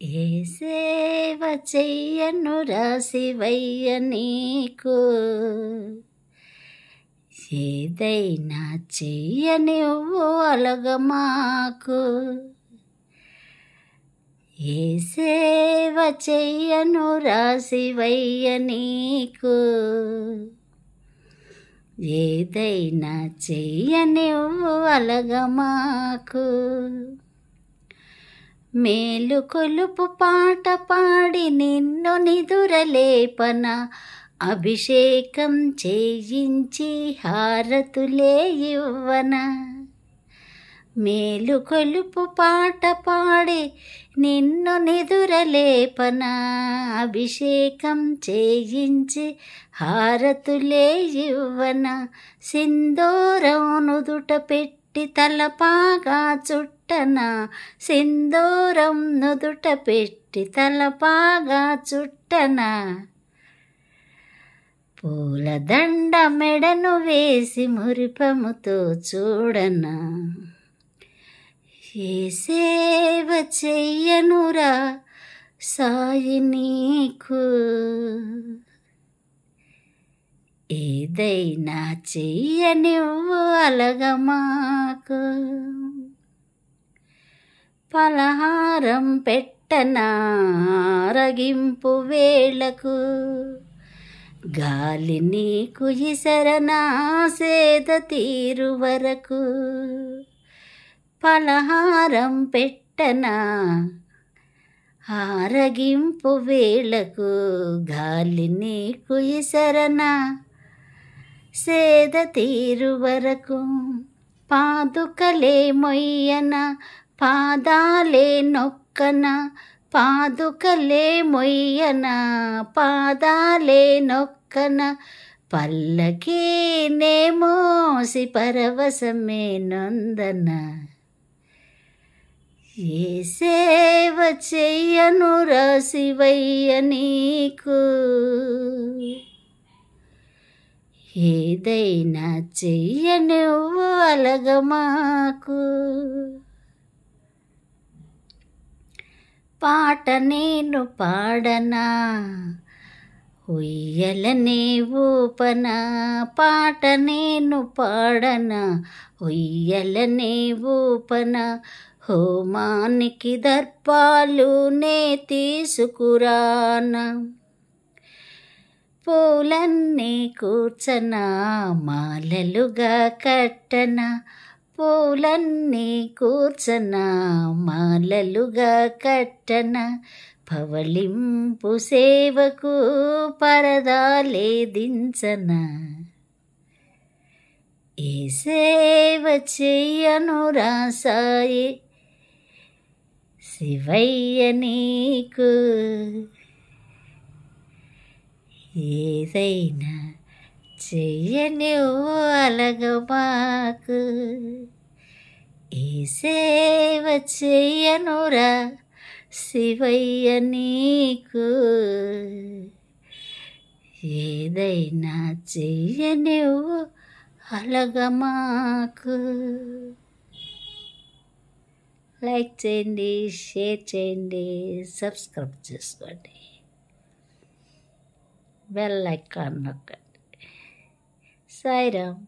ఏ సేవ చెయ్యనురా శివయ్య నీకు, ఏదైనా చెయ్యనివ్వు అలగమాకు. ఏ సేవ చెయ్యనురా శివయ్య నీకు, ఏదైనా చెయ్యనివ్వు అలగమాకు. మేలు కొలుపు పాట పాడి నిన్ను నిదురలేపన, అభిషేకం చేయించి హారతులే ఇవ్వన. మేలు కొలుపు పాట పాడి నిన్ను నిదురలేపన, అభిషేకం చేయించి హారతులే ఇవ్వన. సింధూరం నుదుట పెట్టి తలపాగా చుట్టన, సింధూరం నుదుట పెట్టి తలపాగా చుట్టన. పూలదండ మెడను వేసి మురిపముతో చూడనా, ఏ సేవ చెయ్యనురా సాయి నీకు, ఏదైనా చెయ్యనివ్వు అలగమాకు. పలహారం పెట్టనా రగింపు వేళకు, గాలి నీకు ఇసరనా సేద తీరు వరకు. పలహారం పెట్టనా ఆరగింపు వేళకు, గాలి నీకు ఇసరనా సేద తీరు వరకు. పాదుకలే మొయ్యన పాదాలే నొక్కన, పాదుకలే మొయ్యన పాదాలే నొక్కన. పల్లకీ నే మోసి పరవశమే నందన, ఏ సేవ చెయ్యనురా శివయ్య నీకు, ఏదైనా చెయ్యనివ్వు అలగమాకు. పాట నేను పాడనా ఉయ్యలనే ఊపనా, పాట నేను పాడనా ఉయ్యలనే ఊపనా. హోమానికి దర్పాలు నే తీసుకురానా, పూలన్నీ కూర్చనా మాలలుగా కట్టనా, పూలన్నీ కూర్చనా మాలలుగా కట్టనా. పవళింపు సేవకు పరదాలే దించనా, ఏ సేవ చెయ్యనురా సాయి శివయ్య నీకు, ఏదైనా చెయ్యనివ్వు అలగమాకు. ఏ సేవ చెయ్యనురా శివయ్య నీకు, ఏదైనా చెయ్యనివ్వు అలగమాకు. లైక్ చేయండి, షేర్ చేయండి, సబ్స్క్రైబ్ చేసుకోండి, బెల్ ఐకాన్ నొక్కండి. సాయిరామ్.